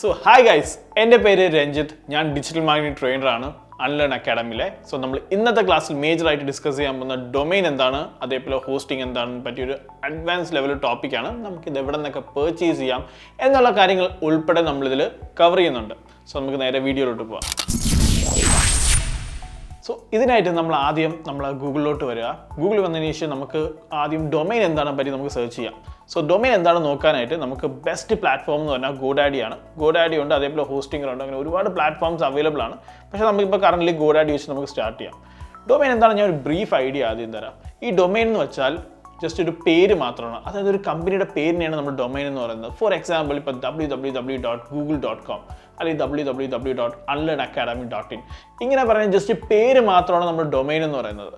So hi guys, എൻ്റെ പേര് രഞ്ജിത്ത്. ഞാൻ ഡിജിറ്റൽ മാർക്കറ്റിംഗ് ട്രെയിനറാണ് അൺലേൺ അക്കാഡമിയിലെ. സോ നമ്മൾ ഇന്നത്തെ ക്ലാസ്സിൽ മേജറായിട്ട് ഡിസ്കസ് ചെയ്യാൻ പോകുന്ന ഡൊമൈൻ എന്താണ്, അതേപോലെ ഹോസ്റ്റിംഗ് എന്താണെന്ന് പറ്റിയൊരു അഡ്വാൻസ് ലെവൽ ടോപ്പിക്കാണ്. നമുക്കിത് എവിടെ നിന്നൊക്കെ പർച്ചേസ് ചെയ്യാം എന്നുള്ള കാര്യങ്ങൾ ഉൾപ്പെടെ നമ്മളിതിൽ കവർ ചെയ്യുന്നുണ്ട്. സോ നമുക്ക് നേരെ വീഡിയോയിലോട്ട് പോകാം. സോ ഇതിനായിട്ട് നമ്മൾ ആദ്യം ഗൂഗിളിലോട്ട് വരിക. ഗൂഗിളിൽ വന്നതിന് ശേഷം നമുക്ക് ആദ്യം ഡൊമൈൻ എന്താണെന്ന് പറ്റി നമുക്ക് സെർച്ച് ചെയ്യാം. സോ ഡൊമൈൻ എന്താണെന്ന് നോക്കാനായിട്ട് നമുക്ക് ബെസ്റ്റ് പ്ലാറ്റ്ഫോം എന്ന് പറഞ്ഞാൽ ഗോഡാഡിയാണ്. ഗോഡാഡി ഉണ്ട്, അതേപോലെ ഹോസ്റ്റിംഗർ ഉണ്ട്, അങ്ങനെ ഒരുപാട് പ്ലാറ്റ്ഫോംസ് അവൈലബിൾ ആണ്. പക്ഷേ നമുക്കിപ്പോൾ കറൻ്റ് ഗോഡാഡി വെച്ച് നമുക്ക് സ്റ്റാർട്ട് ചെയ്യാം. ഡൊമൈൻ എന്താണ്, ഞാൻ ഒരു ബ്രീഫ് ഐഡിയ ആദ്യം തരാം. ഈ ഡൊമൈൻ എന്ന് വെച്ചാൽ ജസ്റ്റ് ഒരു പേര് മാത്രമാണ്, അതായത് ഒരു കമ്പനിയുടെ പേരിനെയാണ് നമ്മൾ ഡൊമൈൻ എന്ന് പറയുന്നത്. ഫോർ എക്സാമ്പിൾ ഇപ്പോൾ www.google.com അല്ലെങ്കിൽ www.unlearnacademy.in ഇങ്ങനെ പറയുന്നത് ജസ്റ്റ് പേര് മാത്രമാണ് നമ്മൾ ഡൊമൈൻ എന്ന് പറയുന്നത്.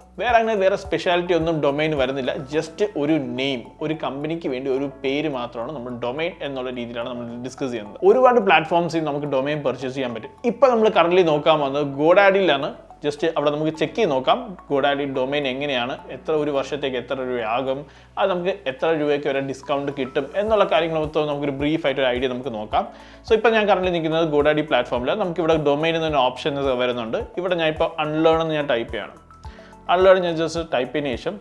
വേറെ സ്പെഷ്യാലിറ്റി ഒന്നും ഡൊമൈൻ വരുന്നില്ല. ജസ്റ്റ് ഒരു നെയിം, ഒരു കമ്പനിക്ക് വേണ്ടി ഒരു പേര് മാത്രമാണ് നമ്മൾ ഡൊമൈൻ എന്നുള്ള രീതിയിലാണ് നമ്മൾ ഡിസ്കസ് ചെയ്യുന്നത്. ഒരുപാട് പ്ലാറ്റ്ഫോംസിൽ നമുക്ക് ഡൊമൈൻ പർച്ചേസ് ചെയ്യാൻ പറ്റും. ഇപ്പോൾ നമ്മൾ കറൻ്റ് നോക്കാൻ പോകുന്നത് ഗോഡാഡിയിലാണ്. ജസ്റ്റ് അവിടെ നമുക്ക് ചെക്ക് ചെയ്ത് നോക്കാം ഗോഡാഡി ഡൊമൈൻ എങ്ങനെയാണ്, എത്ര ഒരു വർഷത്തേക്ക് എത്ര രൂപയാകും, അത് നമുക്ക് എത്ര രൂപയ്ക്ക് വരെ ഡിസ്കൗണ്ട് കിട്ടും എന്നുള്ള കാര്യങ്ങൾ മൊത്തം നമുക്കൊരു ബ്രീഫായിട്ട് ഒരു ഐഡിയ നമുക്ക് നോക്കാം. സോ ഇപ്പോൾ ഞാൻ കറൻ്റ് നിൽക്കുന്നത് ഗോഡാഡി പ്ലാറ്റ്ഫോമിൽ. നമുക്കിവിടെ ഡൊമൈൻ എന്നൊരു ഓപ്ഷൻസ് വരുന്നുണ്ട്. ഇവിടെ ഞാൻ ഇപ്പോൾ അൺലേൺ എന്ന് ഞാൻ ടൈപ്പ് ചെയ്യണം. അൺലേൺ ഞാൻ ജസ്റ്റ് ടൈപ്പ് ചെയ്തതിന് ശേഷം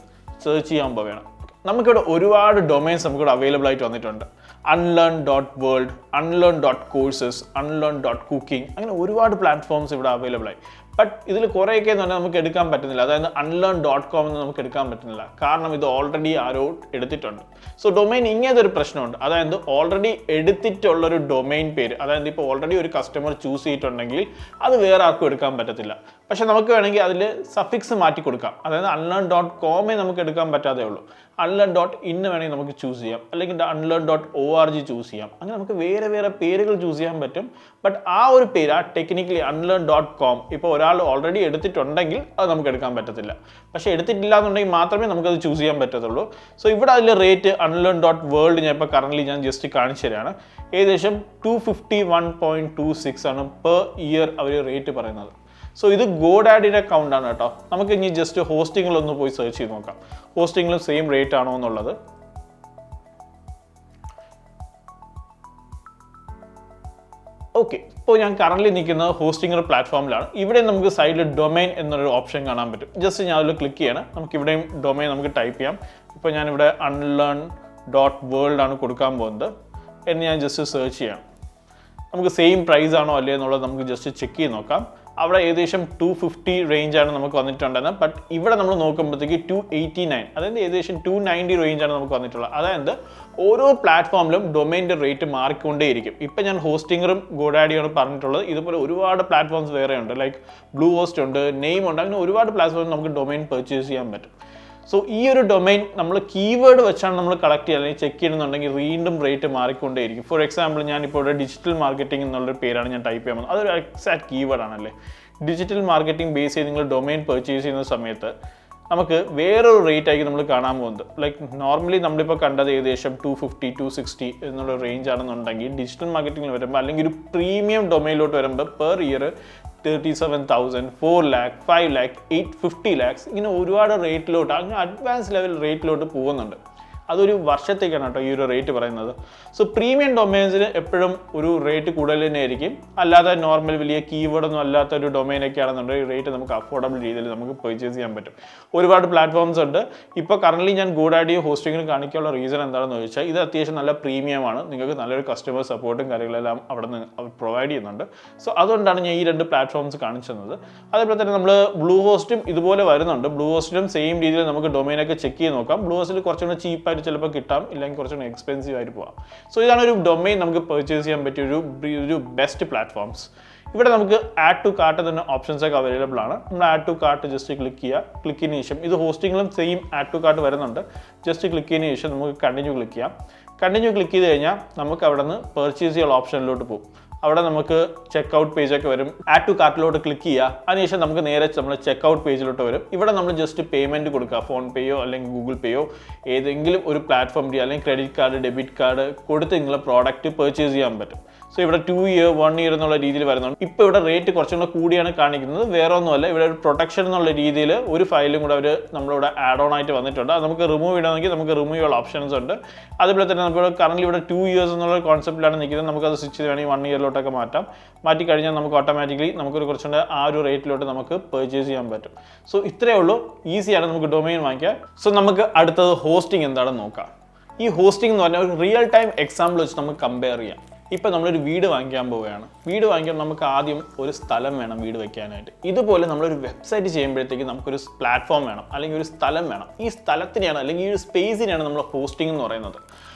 സെർച്ച് ചെയ്യാൻ പോവുകയാണ്. നമുക്കിവിടെ ഒരുപാട് ഡൊമൈൻസ് നമുക്കിവിടെ അവൈലബിൾ ആയിട്ട് വന്നിട്ടുണ്ട്. unlearn.world, unlearn.courses, unlearn.cooking അങ്ങനെ ഒരുപാട് പ്ലാറ്റ്ഫോംസ് ഇവിടെ അവൈലബിൾ ആയി. ബട്ട് ഇതിൽ കുറേയൊക്കെ എന്ന് പറഞ്ഞാൽ നമുക്ക് എടുക്കാൻ പറ്റുന്നില്ല. അതായത് unlearn.com എന്ന് നമുക്ക് എടുക്കാൻ പറ്റുന്നില്ല, കാരണം ഇത് ഓൾറെഡി ആരോ എടുത്തിട്ടുണ്ട്. സോ ഡൊമൈൻ ഇങ്ങനത്തെ ഒരു പ്രശ്നമുണ്ട്. അതായത് ഓൾറെഡി എടുത്തിട്ടുള്ളൊരു ഡൊമൈൻ പേര്, അതായത് ഇപ്പോൾ ഓൾറെഡി ഒരു കസ്റ്റമർ ചൂസ് ചെയ്തിട്ടുണ്ടെങ്കിൽ അത് വേറെ ആർക്കും എടുക്കാൻ പറ്റത്തില്ല. പക്ഷെ നമുക്ക് വേണമെങ്കിൽ അതിൽ സഫിക്സ് മാറ്റി കൊടുക്കാം. അതായത് unlearn.com നമുക്ക് എടുക്കാൻ പറ്റാതെ ഉള്ളൂ. unlearn.in വേണമെങ്കിൽ നമുക്ക് ചൂസ് ചെയ്യാം, അല്ലെങ്കിൽ unlearn.org ചൂസ് ചെയ്യാം. അങ്ങനെ നമുക്ക് വേറെ പേരുകൾ ചൂസ് ചെയ്യാൻ പറ്റും. ബട്ട് ആ ഒരു പേര്, ആ ടെക്നിക്കലി unlearn.com ഇപ്പോൾ ഒരാൾ ഓൾറെഡി എടുത്തിട്ടുണ്ടെങ്കിൽ അത് നമുക്ക് എടുക്കാൻ പറ്റത്തില്ല. പക്ഷേ എടുത്തിട്ടില്ല എന്നുണ്ടെങ്കിൽ മാത്രമേ നമുക്കത് ചൂസ് ചെയ്യാൻ പറ്റത്തുള്ളൂ. സോ ഇവിടെ അതിൽ റേറ്റ് unlearn.world ഞാൻ ഇപ്പോൾ കറൻ്റ് ഞാൻ ജസ്റ്റ് കാണിച്ചു തരാണ്. ഏകദേശം 251.26 ആണ് പെർ ഇയർ അവർ റേറ്റ് പറയുന്നത്. സോ ഇത് ഗോഡാഡിയുടെ അക്കൗണ്ടാണ് കേട്ടോ. നമുക്ക് ഇനി ജസ്റ്റ് ഹോസ്റ്റിങ്ങിലൊന്ന് പോയി സെർച്ച് ചെയ്ത് നോക്കാം, ഹോസ്റ്റിങ്ങിലും സെയിം റേറ്റ് ആണോ എന്നുള്ളത്. ഓക്കെ, ഇപ്പോൾ ഞാൻ കറൻ്റ് നിൽക്കുന്നത് ഹോസ്റ്റിംഗർ പ്ലാറ്റ്ഫോമിലാണ്. ഇവിടെ നമുക്ക് സൈഡിൽ ഡൊമൈൻ എന്നൊരു ഓപ്ഷൻ കാണാൻ പറ്റും. ജസ്റ്റ് ഞാൻ അതിൽ ക്ലിക്ക് ചെയ്യണം. നമുക്ക് ഇവിടെയും ഡൊമൈൻ നമുക്ക് ടൈപ്പ് ചെയ്യാം. ഇപ്പോൾ ഞാനിവിടെ unlearn.world ആണ് കൊടുക്കാൻ പോകുന്നത് എന്ന് ഞാൻ ജസ്റ്റ് സെർച്ച് ചെയ്യാം. നമുക്ക് സെയിം പ്രൈസ് ആണോ അല്ലേ എന്നുള്ളത് നമുക്ക് ജസ്റ്റ് ചെക്ക് ചെയ്ത് നോക്കാം. അവിടെ ഏകദേശം 250 റേഞ്ചാണ് നമുക്ക് വന്നിട്ടുണ്ടായിരുന്നത്. ബട്ട് ഇവിടെ നമ്മൾ നോക്കുമ്പോഴത്തേക്ക് 289, അതായത് ഏകദേശം 290 റേഞ്ചാണ് നമുക്ക് വന്നിട്ടുള്ളത്. അതായത് ഓരോ പ്ലാറ്റ്ഫോമിലും ഡൊമൈൻ്റെ റേറ്റ് മാറിക്കൊണ്ടേയിരിക്കും. ഇപ്പം ഞാൻ ഹോസ്റ്റിംഗറും ഗോഡാഡിയാണ് പറഞ്ഞിട്ടുള്ളത്. ഇതുപോലെ ഒരുപാട് പ്ലാറ്റ്ഫോംസ് വേറെ ഉണ്ട്, ലൈക്ക് ബ്ലൂ ഹോസ്റ്റ് ഉണ്ട്, നെയിം ഉണ്ട്, അങ്ങനെ ഒരുപാട് പ്ലാറ്റ്ഫോംസ് നമുക്ക് ഡൊമൈൻ പർച്ചേസ് ചെയ്യാൻ പറ്റും. സോ ഈ ഒരു ഡൊമൈൻ നമ്മൾ കീവേഡ് വെച്ചാണ് നമ്മൾ കളക്ട് ചെയ്യുക അല്ലെങ്കിൽ ചെക്ക് ചെയ്യുന്നുണ്ടെങ്കിൽ വീണ്ടും റേറ്റ് മാറിക്കൊണ്ടേയിരിക്കും. ഫോർ എക്സാമ്പിൾ ഞാനിപ്പോൾ ഇവിടെ ഡിജിറ്റൽ മാർക്കറ്റിംഗ് എന്നുള്ളൊരു പേരാണ് ഞാൻ ടൈപ്പ് ചെയ്യുന്നത്. അതൊരു എക്സാക്ട് കീവേഡ് ആണല്ലേ. ഡിജിറ്റൽ മാർക്കറ്റിംഗ് ബേസ് ചെയ്ത് നിങ്ങൾ ഡൊമൈൻ പർച്ചേസ് ചെയ്യുന്ന സമയത്ത് നമുക്ക് വേറൊരു റേറ്റ് ആയിരിക്കും നമ്മൾ കാണാൻ പോകുന്നത്. ലൈക്ക് നോർമലി നമ്മളിപ്പോൾ കണ്ടത് ഏകദേശം 250, 260 എന്നുള്ള റേഞ്ച് ആണെന്നുണ്ടെങ്കിൽ ഡിജിറ്റൽ മാർക്കറ്റിംഗിൽ വരുമ്പോൾ അല്ലെങ്കിൽ ഒരു പ്രീമിയം ഡൊമൈനിലോട്ട് വരുമ്പോൾ per year 37,000, 4 lakh, 5 lakh, 850 lakhs ഇങ്ങനെ ഒരുപാട് റേറ്റിലോട്ട്, അങ്ങനെ അഡ്വാൻസ് ലെവൽ റേറ്റിലോട്ട് പോകുന്നുണ്ട്. അതൊരു വർഷത്തേക്കാണ് കേട്ടോ ഈ ഒരു റേറ്റ് പറയുന്നത്. സോ പ്രീമിയം ഡൊമൈൻസിന് എപ്പോഴും ഒരു റേറ്റ് കൂടുതൽ തന്നെ ആയിരിക്കും. അല്ലാതെ നോർമൽ വലിയ കീവേഡൊന്നും അല്ലാത്ത ഒരു ഡൊമൈനൊക്കെ ആണെന്നുണ്ടെങ്കിൽ റേറ്റ് നമുക്ക് അഫോർഡബിൾ രീതിയിൽ നമുക്ക് പർച്ചേസ് ചെയ്യാൻ പറ്റും. ഒരുപാട് പ്ലാറ്റ്ഫോംസ് ഉണ്ട്. ഇപ്പോൾ കറൻ്റ് ഞാൻ ഗോഡാഡിയും ഹോസ്റ്റിങ്ങിനും കാണിക്കാനുള്ള റീസൺ എന്താണെന്ന് ചോദിച്ചാൽ ഇത് അത്യാവശ്യം നല്ല പ്രീമിയമാണ്. നിങ്ങൾക്ക് നല്ലൊരു കസ്റ്റമർ സപ്പോർട്ടും കാര്യങ്ങളെല്ലാം അവിടെ നിന്ന് അവർ പ്രൊവൈഡ് ചെയ്യുന്നുണ്ട്. സോ അതുകൊണ്ടാണ് ഞാൻ ഈ രണ്ട് പ്ലാറ്റ്ഫോംസ് കാണിച്ചു തന്നത്. അതേപോലെ തന്നെ നമ്മൾ ബ്ലൂ ഹോസ്റ്റും ഇതുപോലെ വരുന്നുണ്ട്. ബ്ലൂ ഹോസ്റ്റിലും സെയിം രീതിയിൽ നമുക്ക് ഡൊമൈനൊക്കെ ചെക്ക് ചെയ്ത് നോക്കാം. ബ്ലൂ ഹോസ്റ്റിൽ കുറച്ചുകൂടെ ചീപ്പായിട്ട് ചിലപ്പോൾ കിട്ടാം, ഇല്ലെങ്കിൽ കുറച്ചുകൂടെ എക്സ്പെൻസീവ് ആയിട്ട് പോകാം. സോ ഇതാണ് ഒരു ഡൊമൈൻ നമുക്ക് പർച്ചേസ് ചെയ്യാൻ പറ്റിയ ഒരു ബെസ്റ്റ് പ്ലാറ്റ്ഫോംസ്. ഇവിടെ നമുക്ക് ആഡ് ടു കാർട്ട് തന്നെ ഓപ്ഷൻസ് ഒക്കെ അവൈലബിൾ ആണ്. നമ്മൾ add to cart just click ചെയ്യുക. ക്ലിക്കിന് ശേഷം ഇത് ഹോസ്റ്റിങ്ങിലും സെയിം ആഡ് ടു കാർട്ട് വരുന്നുണ്ട്. ജസ്റ്റ് ക്ലിക്കിന് ശേഷം നമുക്ക് കണ്ടിന്യൂ ക്ലിക്ക് ചെയ്യാം. കണ്ടിന്യൂ ക്ലിക്ക് ചെയ്ത് കഴിഞ്ഞാൽ നമുക്ക് അവിടെ നിന്ന് പർച്ചേസ് ചെയ്യാനുള്ള ഓപ്ഷനിലോട്ട് പോകും. അവിടെ നമുക്ക് ചെക്കൗട്ട് പേജൊക്കെ വരും. ആഡ് ടു കാർട്ടിലോട്ട് ക്ലിക്ക് ചെയ്യുക. അതിനുശേഷം നമുക്ക് നേരെ നമ്മൾ ചെക്കൗട്ട് പേജിലോട്ട് വരും. ഇവിടെ നമ്മൾ ജസ്റ്റ് പേയ്മെൻറ്റ് കൊടുക്കുക. ഫോൺ പേയോ അല്ലെങ്കിൽ ഗൂഗിൾ പേയോ ഏതെങ്കിലും ഒരു പ്ലാറ്റ്ഫോം അല്ലെങ്കിൽ ക്രെഡിറ്റ് കാർഡ്, ഡെബിറ്റ് കാർഡ് കൊടുത്ത് നിങ്ങളെ പ്രോഡക്റ്റ് പർച്ചേസ് ചെയ്യാൻ പറ്റും. സോ ഇവിടെ 2 year 1 year എന്നുള്ള രീതിയിൽ വരുന്നുണ്ട്. ഇപ്പോൾ ഇവിടെ റേറ്റ് കുറച്ചും കൂടെ കൂടിയാണ് കാണിക്കുന്നത്. വേറെ ഒന്നുമല്ല, ഇവിടെ ഒരു പ്രൊട്ടക്ഷൻ എന്നുള്ള രീതിയിൽ ഒരു ഫയലും കൂടെ അവർ നമ്മളിവിടെ ആഡ് ഓൺ ആയിട്ട് വന്നിട്ടുണ്ട്. അത് നമുക്ക് റിമൂവ് ചെയ്യണമെങ്കിൽ നമുക്ക് റിമൂവ് ചെയ്യാനുള്ള ഓപ്ഷൻസ് ഉണ്ട്. അതുപോലെ തന്നെ നമ്മൾ കറന്റ് ഇവിടെ 2 years എന്നുള്ള കോൺസെപ്റ്റിലാണ് നിൽക്കുന്നത്. നമുക്കത് സ്വിച്ച് ചെയ്ത് വേണമെങ്കിൽ 1 yearലോട്ടൊക്കെ മാറ്റി കഴിഞ്ഞാൽ നമുക്ക് ഓട്ടോമാറ്റിക്കലി നമുക്കൊരു കുറച്ചുകൂടെ ആ ഒരു റേറ്റിലോട്ട് നമുക്ക് പർച്ചേസ് ചെയ്യാൻ പറ്റും. സോ ഇത്രയേ ഉള്ളൂ, ഈസിയാണ് നമുക്ക് ഡൊമൈൻ വാങ്ങിക്കാം. സോ നമുക്ക് അടുത്തത് ഹോസ്റ്റിംഗ് എന്താണെന്ന് നോക്കാം. ഈ ഹോസ്റ്റിംഗ് എന്ന് പറഞ്ഞാൽ ഒരു റിയൽ ടൈം എക്സാമ്പിൾ വെച്ച് നമുക്ക് കമ്പയർ ചെയ്യാം. ഇപ്പോൾ നമ്മളൊരു വീട് വാങ്ങിക്കാൻ പോവുകയാണ്. വീട് വാങ്ങിക്കാൻ നമുക്ക് ആദ്യം ഒരു സ്ഥലം വേണം വീട് വെക്കാനായിട്ട്. ഇതുപോലെ നമ്മളൊരു വെബ്സൈറ്റ് ചെയ്യുമ്പോഴത്തേക്ക് നമുക്കൊരു പ്ലാറ്റ്ഫോം വേണം, അല്ലെങ്കിൽ ഒരു സ്ഥലം വേണം. ഈ സ്ഥലത്തിനെയാണ് അല്ലെങ്കിൽ ഈ ഒരു സ്പേസിനെയാണ് നമ്മൾ ഹോസ്റ്റിംഗ് എന്ന് പറയുന്നത്.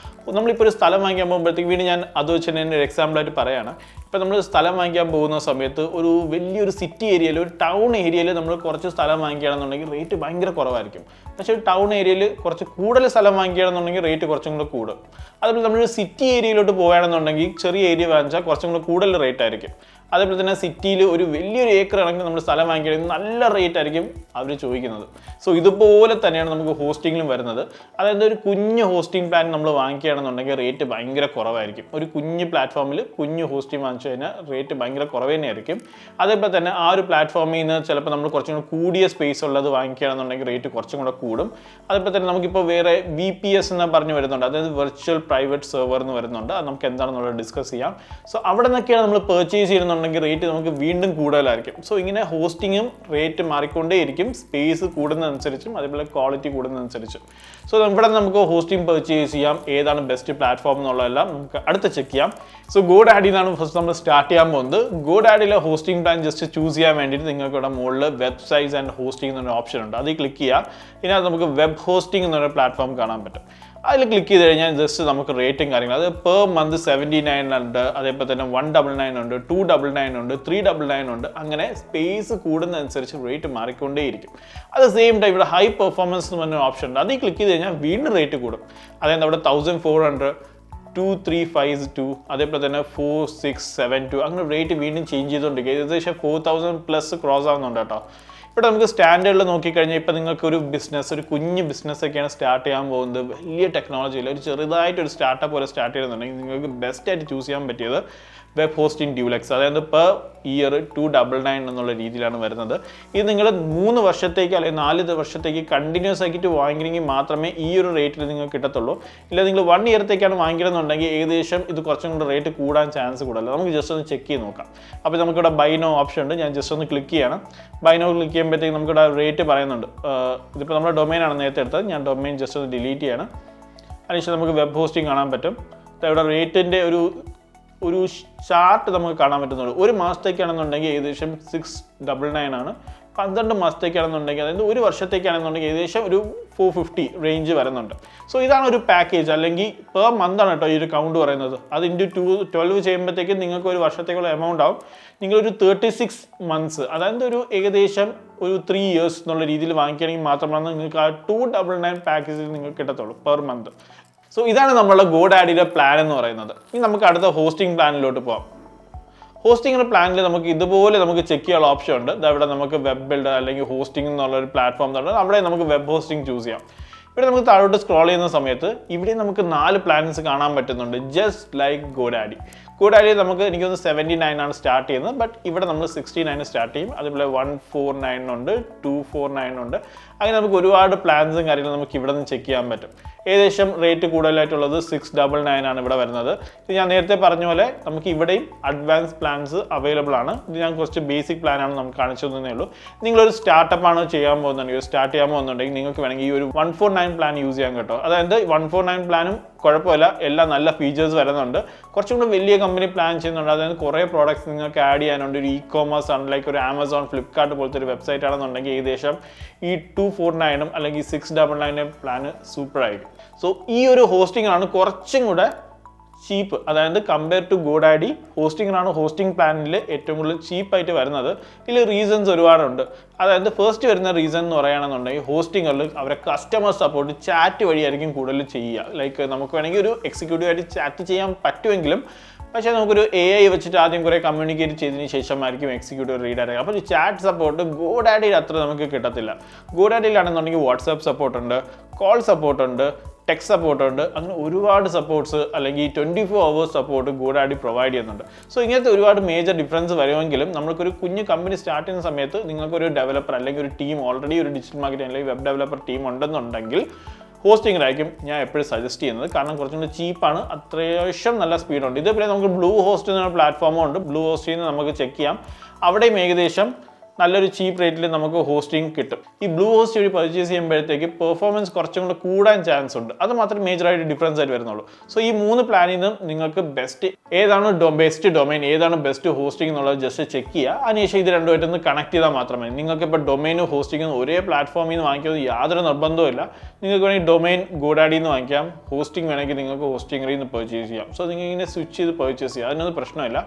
നമ്മളിപ്പോൾ ഒരു സ്ഥലം വാങ്ങിക്കാൻ പോകുമ്പോഴത്തേക്ക് വീണ്ടും ഞാൻ അത് വെച്ച് തന്നെ ഒരു എക്സാമ്പിളായിട്ട് പറയുകയാണ്. ഇപ്പോൾ നമ്മൾ സ്ഥലം വാങ്ങിക്കാൻ പോകുന്ന സമയത്ത് ഒരു വലിയൊരു സിറ്റി ഏരിയയിൽ, ഒരു ടൗൺ ഏരിയയിൽ നമ്മൾ കുറച്ച് സ്ഥലം വാങ്ങിക്കുകയാണെന്നുണ്ടെങ്കിൽ റേറ്റ് ഭയങ്കര കുറവായിരിക്കും. പക്ഷേ ടൗൺ ഏരിയയിൽ കുറച്ച് കൂടുതൽ സ്ഥലം വാങ്ങിക്കുകയാണെന്നുണ്ടെങ്കിൽ റേറ്റ് കുറച്ചും കൂടെ കൂടും. അതുപോലെ നമ്മളൊരു സിറ്റി ഏരിയയിലോട്ട് പോകുകയാണെന്നുണ്ടെങ്കിൽ ചെറിയ ഏരിയ വാങ്ങിച്ചാൽ കുറച്ചും കൂടെ കൂടുതൽ റേറ്റ് ആയിരിക്കും. അതേപോലെ തന്നെ സിറ്റിയിൽ ഒരു വലിയൊരു ഏക്കർ ആണെങ്കിൽ നമ്മൾ സ്ഥലം വാങ്ങിക്കുകയാണെങ്കിൽ നല്ല റേറ്റ് ആയിരിക്കും അവർ ചോദിക്കുന്നത്. സോ ഇതുപോലെ തന്നെയാണ് നമുക്ക് ഹോസ്റ്റിങ്ങിലും വരുന്നത്. അതായത് ഒരു കുഞ്ഞ് ഹോസ്റ്റിംഗ് പ്ലാൻ നമ്മൾ വാങ്ങിക്കുകയാണെന്നുണ്ടെങ്കിൽ റേറ്റ് ഭയങ്കര കുറവായിരിക്കും. ഒരു കുഞ്ഞ് പ്ലാറ്റ്ഫോമിൽ കുഞ്ഞ് ഹോസ്റ്റിംഗ് വാങ്ങിച്ചു കഴിഞ്ഞാൽ റേറ്റ് ഭയങ്കര കുറവ് തന്നെയായിരിക്കും. അതേപോലെ തന്നെ ആ ഒരു പ്ലാറ്റ്ഫോമിൽ നിന്ന് ചിലപ്പോൾ നമ്മൾ കുറച്ചും കൂടെ കൂടിയ സ്പേസ് ഉള്ളത് വാങ്ങിക്കുകയാണെന്നുണ്ടെങ്കിൽ റേറ്റ് കുറച്ചും കൂടെ കൂടും. അതേപോലെ തന്നെ നമുക്കിപ്പോൾ വേറെ VPS എന്ന് പറഞ്ഞു വരുന്നുണ്ട്, അതായത് വെർച്വൽ പ്രൈവറ്റ് സെർവർ എന്ന് വരുന്നുണ്ട്. അത് നമുക്ക് എന്താണെന്നുള്ളത് ഡിസ്കസ് ചെയ്യാം. സോ അവിടെ നിന്നൊക്കെയാണ് നമ്മൾ പർച്ചേസ് ചെയ്യുന്നുണ്ടെങ്കിൽ റേറ്റ് നമുക്ക് വീണ്ടും കൂടുതലായിരിക്കും. സോ ഇങ്ങനെ ഹോസ്റ്റിങ്ങും റേറ്റ് മാറിക്കൊണ്ടേയിരിക്കും, സ്പേസ് കൂടുന്നതനുസരിച്ചും അതേപോലെ ക്വാളിറ്റി കൂടുന്നതനുസരിച്ചും. സോ ഇവിടെ നമുക്ക് ഹോസ്റ്റിംഗ് പർച്ചേസ് ചെയ്യാം. ഏതാണ് ബെസ്റ്റ് പ്ലാറ്റ്ഫോം എന്നുള്ളതെല്ലാം നമുക്ക് അടുത്ത് ചെക്ക് ചെയ്യാം. സോ GoDaddy എന്നാണ് ഫസ്റ്റ് നമ്മൾ സ്റ്റാർട്ട് ചെയ്യാൻ പോകുന്നത്. GoDaddyയിലെ ഹോസ്റ്റിംഗ് പ്ലാൻ ജസ്റ്റ് ചൂസ് ചെയ്യാൻ വേണ്ടിയിട്ട് നിങ്ങൾക്ക് ഇവിടെ മുകളിൽ വെബ്സൈറ്റ്സ് ആൻഡ് ഹോസ്റ്റിംഗ് എന്നൊരു ഓപ്ഷൻ ഉണ്ട്. അതിൽ ക്ലിക്ക് ചെയ്യുക. ഇതിനകത്ത് നമുക്ക് വെബ് ഹോസ്റ്റിംഗ് എന്നൊരു പ്ലാറ്റ്ഫോം കാണാൻ പറ്റും. അതിൽ ക്ലിക്ക് ചെയ്ത് കഴിഞ്ഞാൽ ജസ്റ്റ് നമുക്ക് റേറ്റും കാര്യങ്ങൾ, അത് പെർ മന്ത് 79 ഉണ്ട്, അതേപോലെ തന്നെ 199 ഉണ്ട്, 299 ഉണ്ട്, 399 ഉണ്ട്. അങ്ങനെ സ്പേസ് കൂടുന്നതനുസരിച്ച് റേറ്റ് മാറിക്കൊണ്ടേയിരിക്കും. അത് സെയിം ടൈം ഇവിടെ ഹൈ പെർഫോമൻസ് എന്ന് പറഞ്ഞ ഓപ്ഷൻ ഉണ്ട്. അതിൽ ക്ലിക്ക് ചെയ്ത് കഴിഞ്ഞാൽ വീണ്ടും റേറ്റ് കൂടും. അതായത് അവിടെ 1400, 2352, അതേപോലെ തന്നെ 4672, അങ്ങനെ റേറ്റ് വീണ്ടും ചേഞ്ച് ചെയ്തുകൊണ്ടിരിക്കുക. ഏകദേശം 4000+ ക്രോസ് ആവുന്നുണ്ട് കേട്ടോ. ഇവിടെ നമുക്ക് സ്റ്റാൻഡേർഡിൽ നോക്കിക്കഴിഞ്ഞാൽ ഇപ്പോൾ നിങ്ങൾക്ക് ഒരു ബിസിനസ്, ഒരു കുഞ്ഞ് ബിസിനസ്സൊക്കെയാണ് സ്റ്റാർട്ട് ചെയ്യാൻ പോകുന്നത്, വലിയ ടെക്നോളജിയിൽ ഒരു ചെറുതായിട്ടൊരു സ്റ്റാർട്ടപ്പ് പോലെ സ്റ്റാർട്ട് ചെയ്യുന്നുണ്ടെങ്കിൽ നിങ്ങൾക്ക് ബെസ്റ്റായിട്ട് ചൂസ് ചെയ്യാൻ പറ്റിയത് വെബ് ഹോസ്റ്റിംഗ് ഡ്യൂലക്സ്. അതായത് പെർ ഇയർ 299 എന്നുള്ള രീതിയിലാണ് വരുന്നത്. ഇത് നിങ്ങൾ 3 വർഷത്തേക്ക് അല്ലെങ്കിൽ 4 വർഷത്തേക്ക് കണ്ടിന്യൂസ് ആക്കിയിട്ട് വാങ്ങിക്കണമെങ്കിൽ മാത്രമേ ഈ ഒരു റേറ്റിൽ നിങ്ങൾക്ക് കിട്ടത്തുള്ളൂ. ഇല്ല നിങ്ങൾ 1 ഇയറത്തേക്കാണ് വാങ്ങിക്കണമെന്നുണ്ടെങ്കിൽ ഏകദേശം ഇത് കുറച്ചും കൂടെ റേറ്റ് കൂടാൻ ചാൻസ് കൂടുതൽ. നമുക്ക് ജസ്റ്റ് ഒന്ന് ചെക്ക് ചെയ്ത് നോക്കാം. അപ്പോൾ നമുക്കിവിടെ ബൈ നോ ഓപ്ഷൻ ഉണ്ട്. ഞാൻ ജസ്റ്റ് ഒന്ന് ക്ലിക്ക് ചെയ്യണം. ബൈ നോ ക്ലിക്ക് ചെയ്യുമ്പോഴത്തേക്ക് നമുക്കിവിടെ റേറ്റ് പറയുന്നുണ്ട്. ഇതിപ്പോൾ നമ്മുടെ ഡൊമൈനാണ് നേരത്തെ എടുത്തത്. ഞാൻ ഡൊമൈൻ ജസ്റ്റ് ഒന്ന് ഡിലീറ്റ് ചെയ്യണം. അതിനുശേഷം നമുക്ക് വെബ് ഹോസ്റ്റിംഗ് കാണാൻ പറ്റും. ഇവിടെ റേറ്റിൻ്റെ ഒരു ചാർട്ട് നമുക്ക് കാണാൻ പറ്റുന്നുള്ളൂ. ഒരു മാസത്തേക്കാണെന്നുണ്ടെങ്കിൽ ഏകദേശം 699 ആണ്. 12 മാസത്തേക്കാണെന്നുണ്ടെങ്കിൽ, അതായത് ഒരു വർഷത്തേക്കാണെന്നുണ്ടെങ്കിൽ ഏകദേശം ഒരു 450 റേഞ്ച് വരുന്നുണ്ട്. സോ ഇതാണ് ഒരു പാക്കേജ്, അല്ലെങ്കിൽ പെർ മന്താണ് കേട്ടോ ഈ ഒരു കൗണ്ട് പറയുന്നത്. അത് ഇൻറ്റു 12 ചെയ്യുമ്പോഴത്തേക്കും നിങ്ങൾക്ക് ഒരു വർഷത്തേക്കുള്ള എമൗണ്ട് ആവും. നിങ്ങളൊരു 36 മന്ത്സ്, അതായത് ഒരു ഏകദേശം ഒരു 3 years എന്നുള്ള രീതിയിൽ വാങ്ങിക്കുകയാണെങ്കിൽ മാത്രമാണ് നിങ്ങൾക്ക് ആ 299 പാക്കേജിൽ നിങ്ങൾക്ക് കിട്ടത്തുള്ളൂ പെർ മന്ത്. സോ ഇതാണ് നമ്മളുടെ GoDaddyയുടെ പ്ലാൻ എന്ന് പറയുന്നത്. ഇനി നമുക്ക് അടുത്ത ഹോസ്റ്റിംഗ് പ്ലാനിലോട്ട് പോകാം. ഹോസ്റ്റിംഗ് പ്ലാനിൽ നമുക്ക് ഇതുപോലെ നമുക്ക് ചെക്ക് ചെയ്യാനുള്ള ഓപ്ഷൻ ഉണ്ട്. ഇവിടെ നമുക്ക് വെബ് ബിൽഡർ അല്ലെങ്കിൽ ഹോസ്റ്റിംഗ് എന്നുള്ള ഒരു പ്ലാറ്റ്ഫോം തന്നെ, അവിടെ നമുക്ക് വെബ് ഹോസ്റ്റിംഗ് ചൂസ് ചെയ്യാം. ഇവിടെ നമുക്ക് താഴോട്ട് സ്ക്രോൾ ചെയ്യുന്ന സമയത്ത് ഇവിടെ നമുക്ക് 4 പ്ലാൻസ് കാണാൻ പറ്റുന്നുണ്ട്, ജസ്റ്റ് ലൈക്ക് GoDaddy. നമുക്ക് എനിക്കൊന്ന് 79 ആണ് സ്റ്റാർട്ട് ചെയ്യുന്നത്, ബട്ട് ഇവിടെ നമ്മൾ 69 സ്റ്റാർട്ട് ചെയ്യും. അതുപോലെ 149 ഉണ്ട്, 249 ഉണ്ട്. അങ്ങനെ നമുക്ക് ഒരുപാട് പ്ലാൻസും കാര്യങ്ങളും നമുക്ക് ഇവിടെ നിന്ന് ചെക്ക് ചെയ്യാൻ പറ്റും. ഏകദേശം റേറ്റ് കൂടുതലായിട്ടുള്ളത് 699 ആണ് ഇവിടെ വരുന്നത്. ഇത് ഞാൻ നേരത്തെ പറഞ്ഞ പോലെ നമുക്ക് ഇവിടെയും അഡ്വാൻസ് പ്ലാൻസ് അവൈലബിൾ ആണ്. ഇത് ഞാൻ കുറച്ച് ബേസിക് പ്ലാനാണ് നമുക്ക് കാണിച്ചു തന്നേ ഉള്ളൂ. നിങ്ങളൊരു സ്റ്റാർട്ടപ്പാണ് ചെയ്യാൻ പോകുന്നുണ്ടെങ്കിൽ, സ്റ്റാർട്ട് ചെയ്യാൻ പോകുന്നുണ്ടെങ്കിൽ നിങ്ങൾക്ക് വേണമെങ്കിൽ ഈ ഒരു 149 പ്ലാൻ യൂസ് ചെയ്യാൻ കേട്ടോ. അതായത് 149 പ്ലാനും കുഴപ്പമില്ല, എല്ലാം നല്ല ഫീച്ചേഴ്സ് വരുന്നുണ്ട്. കുറച്ചും കൂടെ വലിയ കമ്പനി പ്ലാൻ ചെയ്യുന്നുണ്ട്, അതായത് കുറേ പ്രോഡക്ട്സ് നിങ്ങൾക്ക് ആഡ് ചെയ്യാനുണ്ട്. ഒരു ഇ-കോമേഴ്സ് ആണ്, ലൈക്ക് ഒരു ആമസോൺ, ഫ്ലിപ്കാർട്ട് പോലത്തെ ഒരു വെബ്സൈറ്റ് ആണെന്നുണ്ടെങ്കിൽ ഏകദേശം ഈ 249 അല്ലെങ്കിൽ 699 പ്ലാന് സൂപ്പർ ആയിരിക്കും. സോ ഈ ഒരു ഹോസ്റ്റിംഗ് ആണ് കുറച്ചും കൂടെ ചീപ്പ്, അതായത് കമ്പയർ ടു GoDaddy ഹോസ്റ്റിംഗിനാണ് ഹോസ്റ്റിംഗ് പ്ലാനിൽ ഏറ്റവും കൂടുതൽ ചീപ്പായിട്ട് വരുന്നത്. ഇതിൽ റീസൺസ് ഒരുപാടുണ്ട്. അതായത് ഫസ്റ്റ് വരുന്ന റീസൺ എന്ന് പറയുകയാണെന്നുണ്ടെങ്കിൽ ഹോസ്റ്റിംഗിൽ അവരെ കസ്റ്റമർ സപ്പോർട്ട് ചാറ്റ് വഴിയായിരിക്കും കൂടുതൽ ചെയ്യുക. ലൈക്ക് നമുക്ക് വേണമെങ്കിൽ ഒരു എക്സിക്യൂട്ടീവായിട്ട് ചാറ്റ് ചെയ്യാൻ പറ്റുമെങ്കിലും, പക്ഷേ നമുക്കൊരു AI വെച്ചിട്ട് ആദ്യം കുറേ കമ്മ്യൂണിക്കേറ്റ് ചെയ്തതിന് ശേഷമായിരിക്കും എക്സിക്യൂട്ടീവ് റീഡ് ആയിരിക്കും. അപ്പോൾ ഈ ചാറ്റ് സപ്പോർട്ട് GoDaddyയിൽ അത്ര നമുക്ക് കിട്ടത്തില്ല. GoDaddyയിലാണെന്നുണ്ടെങ്കിൽ വാട്സാപ്പ് സപ്പോർട്ട് ഉണ്ട്, കോൾ സപ്പോർട്ട് ഉണ്ട്, ടെക് സപ്പോർട്ട് ഉണ്ട്, അങ്ങനെ ഒരുപാട് സപ്പോർട്ട്സ് അല്ലെങ്കിൽ 24 hours സപ്പോർട്ട് GoDaddy പ്രൊവൈഡ് ചെയ്യുന്നുണ്ട്. സോ ഇങ്ങനത്തെ ഒരുപാട് മേജർ ഡിഫറൻസ് വരുമെങ്കിലും നമുക്കൊരു കുഞ്ഞ് കമ്പനി സ്റ്റാർട്ട് ചെയ്യുന്ന സമയത്ത് നിങ്ങൾക്കൊരു ഡെവലപ്പർ അല്ലെങ്കിൽ ഒരു ടീം ഓൾറെഡി ഒരു ഡിജിറ്റൽ മാർക്കറ്റിംഗ് അല്ലെങ്കിൽ വെബ് ഡെവലപ്പർ ടീം ഉണ്ടെന്നുണ്ടെങ്കിൽ ഹോസ്റ്റിംഗിലായിരിക്കും ഞാൻ എപ്പോഴും സജസ്റ്റ് ചെയ്യുന്നത്. കാരണം കുറച്ചും കൂടി ചീപ്പാണ്, അത്യാവശ്യം നല്ല സ്പീഡുണ്ട്. ഇതേപോലെ നമുക്ക് ബ്ലൂ ഹോസ്റ്റ് എന്ന പ്ലാറ്റ്ഫോമും ഉണ്ട്. ബ്ലൂ ഹോസ്റ്റിൽ നിന്ന് നമുക്ക് ചെക്ക് ചെയ്യാം. അവിടെയും ഏകദേശം നല്ലൊരു ചീപ്പ് റേറ്റിൽ നമുക്ക് ഹോസ്റ്റിംഗ് കിട്ടും. ഈ ബ്ലൂ ഹോസ്റ്റ് വഴി പർച്ചേസ് ചെയ്യുമ്പോഴത്തേക്ക് പെർഫോമൻസ് കുറച്ചും കൂടെ കൂടാൻ ചാൻസ് ഉണ്ട്. അത് മാത്രമേ മേജറായിട്ട് ഡിഫറൻസ് ആയിട്ട് വരുന്നുള്ളൂ. സോ ഈ 3 പ്ലാനിൽ നിന്നും നിങ്ങൾക്ക് ഏതാണ് ബെസ്റ്റ് ഡൊമൈൻ, ഏതാണ് ബെസ്റ്റ് ഹോസ്റ്റിംഗ് എന്നുള്ളത് ജസ്റ്റ് ചെക്ക് ചെയ്യുക. അതിനുശേഷം ഇത് രണ്ടുമായിട്ടൊന്ന് കണക്ട് ചെയ്താൽ മാത്രമേ. നിങ്ങൾക്ക് ഇപ്പോൾ ഡൊമൈനും ഹോസ്റ്റിംഗും ഒരേ പ്ലാറ്റ്ഫോമിൽ നിന്ന് വാങ്ങിക്കുന്നത് യാതൊരു നിർബന്ധവുമില്ല. നിങ്ങൾക്ക് വേണമെങ്കിൽ ഡൊമൈൻ GoDaddyയിൽ നിന്ന് വാങ്ങിക്കാം, ഹോസ്റ്റിംഗ് വേണമെങ്കിൽ നിങ്ങൾക്ക് ഹോസ്റ്റിംഗിൽ നിന്ന് പർച്ചേസ് ചെയ്യാം. സോ നിങ്ങൾ ഇങ്ങനെ സ്വിച്ച് ചെയ്ത് പർച്ചേസ് ചെയ്യാം, അതിനൊന്നും പ്രശ്നമില്ല.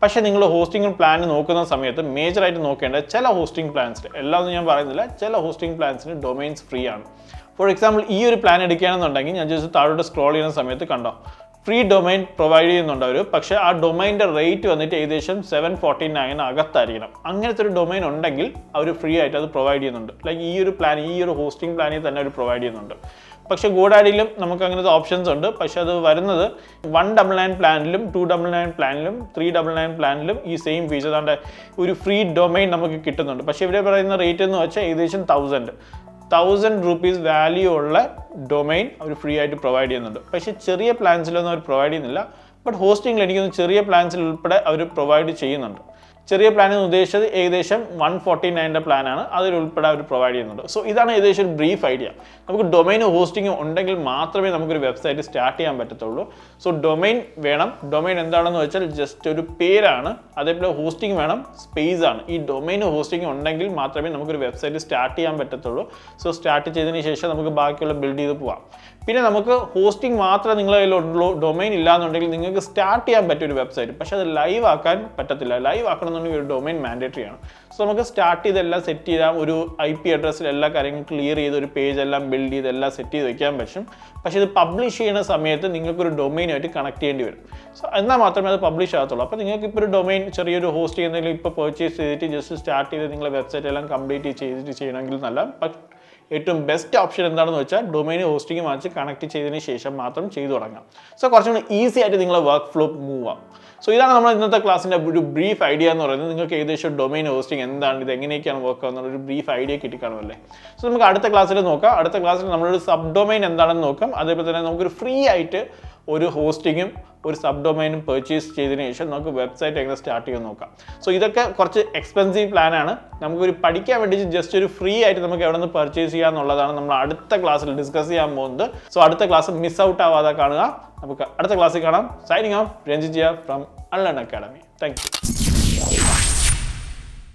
പക്ഷേ നിങ്ങൾ ഹോസ്റ്റിംഗ് പ്ലാൻ നോക്കുന്ന സമയത്ത് മേജറായിട്ട് നോക്കേണ്ട ചില ഹോസ്റ്റിംഗ് പ്ലാൻസിൽ, എല്ലാം ഞാൻ പറയുന്നില്ല, ചില ഹോസ്റ്റിംഗ് പ്ലാൻസിന് ഡൊമൈൻസ് ഫ്രീ ആണ്. ഫോർ എക്സാമ്പിൾ ഈ ഒരു പ്ലാൻ എടുക്കുകയാണെന്നുണ്ടെങ്കിൽ ഞാൻ ജസ്റ്റ് താഴോട്ട് സ്ക്രോൾ ചെയ്യുന്ന സമയത്ത് കണ്ടോ ഫ്രീ ഡൊമൈൻ പ്രൊവൈഡ് ചെയ്യുന്നുണ്ട് അവർ. പക്ഷേ ആ ഡൊമൈൻ്റെ റേറ്റ് വന്നിട്ട് ഏകദേശം 749 അകത്തായിരിക്കണം. അങ്ങനത്തെ ഒരു ഡൊമൈൻ ഉണ്ടെങ്കിൽ അവർ ഫ്രീ ആയിട്ട് അത് പ്രൊവൈഡ് ചെയ്യുന്നുണ്ട്. ലൈക്ക് ഈ ഒരു ഹോസ്റ്റിംഗ് പ്ലാനിൽ തന്നെ അവർ പ്രൊവൈഡ് ചെയ്യുന്നുണ്ട്. പക്ഷേ GoDaddyയിലും നമുക്ക് അങ്ങനത്തെ ഓപ്ഷൻസ് ഉണ്ട്. പക്ഷേ അത് വരുന്നത് 199 പ്ലാനിലും 299 പ്ലാനിലും 399 പ്ലാനിലും ഈ സെയിം ഫീച്ചർ ആണ്ട് ഒരു ഫ്രീ ഡൊമൈൻ നമുക്ക് കിട്ടുന്നുണ്ട്. പക്ഷേ ഇവിടെ പറയുന്ന റേറ്റ് എന്ന് വെച്ചാൽ ഏകദേശം 1000 rupees വാല്യൂ ഉള്ള ഡൊമൈൻ അവർ ഫ്രീ ആയിട്ട് പ്രൊവൈഡ് ചെയ്യുന്നുണ്ട്. പക്ഷേ ചെറിയ പ്ലാൻസിലൊന്നും അവർ പ്രൊവൈഡ് ചെയ്യുന്നില്ല. ബട്ട് ഹോസ്റ്റിംഗിൽ എനിക്കൊന്ന് ചെറിയ പ്ലാൻസിൽ ഉൾപ്പെടെ അവർ പ്രൊവൈഡ് ചെയ്യുന്നുണ്ട്. ചെറിയ പ്ലാൻ എന്ന് ഉദ്ദേശിച്ചത് ഏകദേശം 149 പ്ലാനാണ്, അതിലുൾപ്പെടെ അവർ പ്രൊവൈഡ് ചെയ്യുന്നുണ്ട്. സോ ഇതാണ് ഏകദേശം ഒരു ബ്രീഫ് ഐഡിയ. നമുക്ക് ഡൊമൈനും ഹോസ്റ്റിംഗും ഉണ്ടെങ്കിൽ മാത്രമേ നമുക്കൊരു വെബ്സൈറ്റ് സ്റ്റാർട്ട് ചെയ്യാൻ പറ്റത്തുള്ളൂ. സോ ഡൊമൈൻ വേണം. ഡൊമൈൻ എന്താണെന്ന് വെച്ചാൽ ജസ്റ്റ് ഒരു പേരാണ്. അതേപോലെ ഹോസ്റ്റിംഗ് വേണം, സ്പേസ് ആണ്. ഈ ഡൊമൈനും ഹോസ്റ്റിംഗും ഉണ്ടെങ്കിൽ മാത്രമേ നമുക്കൊരു വെബ്സൈറ്റ് സ്റ്റാർട്ട് ചെയ്യാൻ പറ്റത്തുള്ളൂ. സോ സ്റ്റാർട്ട് ചെയ്തതിന് ശേഷം നമുക്ക് ബാക്കിയുള്ള ബിൽഡ് ചെയ്ത് പോവാം. പിന്നെ നമുക്ക് ഹോസ്റ്റിംഗ് മാത്രമേ നിങ്ങളുടെ കയ്യിലുള്ളൂ, ഡൊമൈൻ ഇല്ലാന്നുണ്ടെങ്കിൽ നിങ്ങൾക്ക് സ്റ്റാർട്ട് ചെയ്യാൻ പറ്റിയ ഒരു വെബ്സൈറ്റ്. പക്ഷേ അത് ലൈവ് ആക്കാൻ പറ്റത്തില്ല. ലൈവ് ആക്കണമെന്നുണ്ടെങ്കിൽ ഒരു ഡൊമൈൻ മാൻഡേറ്ററി ആണ്. സോ നമുക്ക് സ്റ്റാർട്ട് ചെയ്തെല്ലാം സെറ്റ് ചെയ്യാം. ഒരു IP അഡ്രസ്സിൽ എല്ലാ കാര്യങ്ങളും ക്ലിയർ ചെയ്ത് ഒരു പേജ് എല്ലാം ബിൽഡ് ചെയ്ത് എല്ലാം സെറ്റ് ചെയ്ത് വെക്കാൻ പറ്റും. പക്ഷേ ഇത് പബ്ലിഷ് ചെയ്യുന്ന സമയത്ത് നിങ്ങൾക്കൊരു ഡൊമൈനായിട്ട് കണക്ട് ചെയ്യേണ്ടി വരും. സോ എന്നാൽ മാത്രമേ അത് പബ്ലിഷ് ആകത്തുള്ളൂ. അപ്പോൾ നിങ്ങൾക്ക് ഇപ്പോൾ ഒരു ഡൊമൈൻ ചെറിയൊരു ഹോസ്റ്റ് ചെയ്യുന്നതിൽ ഇപ്പോൾ പർച്ചേസ് ചെയ്തിട്ട് ജസ്റ്റ് സ്റ്റാർട്ട് ചെയ്ത് നിങ്ങളുടെ വെബ്സൈറ്റ് എല്ലാം കംപ്ലീറ്റ് ചെയ്തിട്ട് ചെയ്യണമെങ്കിൽ നല്ല. ഏറ്റവും ബെസ്റ്റ് ഓപ്ഷൻ എന്താണെന്ന് വെച്ചാൽ ഡൊമൈൻ ഹോസ്റ്റിംഗ് വാങ്ങിച്ച് കണക്ട് ചെയ്തതിന് ശേഷം മാത്രം ചെയ്തു തുടങ്ങാം. സോ കുറച്ചും കൂടി ഈസി ആയിട്ട് നിങ്ങളുടെ വർക്ക് ഫ്ലോ മൂവ് ആവും. സോ ഇതാണ് നമ്മൾ ഇന്നത്തെ ക്ലാസ്സിൻ്റെ ഒരു ബ്രീഫ് ഐഡിയ എന്ന് പറയുന്നത്. നിങ്ങൾക്ക് ഏകദേശം ഡൊമൈൻ ഹോസ്റ്റിംഗ് എന്താണ്, ഇത് എങ്ങനെയൊക്കെയാണ് വർക്ക് ആവുന്നത് ഒരു ബ്രീഫ് ഐഡിയ കിട്ടിക്കാണുമല്ലേ. സോ നമുക്ക് അടുത്ത ക്ലാസ്സിൽ നോക്കാം. അടുത്ത ക്ലാസ്സിൽ നമ്മളൊരു സബ് ഡൊമൈൻ എന്താണെന്ന് നോക്കാം. അതേപോലെ തന്നെ നമുക്കൊരു ഫ്രീ ആയിട്ട് ഒരു ഹോസ്റ്റിങ്ങും ഒരു സബ് ഡൊമൈനും പർച്ചേസ് ചെയ്തതിന് ശേഷം നമുക്ക് വെബ്സൈറ്റ് എങ്ങനെ സ്റ്റാർട്ട് ചെയ്യാൻ നോക്കാം. സോ ഇതൊക്കെ കുറച്ച് എക്സ്പെൻസീവ് പ്ലാനാണ്. നമുക്കൊരു പഠിക്കാൻ വേണ്ടി ജസ്റ്റ് ഒരു ഫ്രീ ആയിട്ട് നമുക്ക് എവിടെ നിന്ന് പർച്ചേസ് ചെയ്യുക എന്നുള്ളതാണ് നമ്മൾ അടുത്ത ക്ലാസ്സിൽ ഡിസ്കസ് ചെയ്യാൻ പോകുന്നത്. സോ അടുത്ത ക്ലാസ് മിസ് ഔട്ട് ആവാതെ കാണുക. നമുക്ക് അടുത്ത ക്ലാസ്സിൽ കാണാം. Signing off, Ranjith from unlearn academy. Thank you.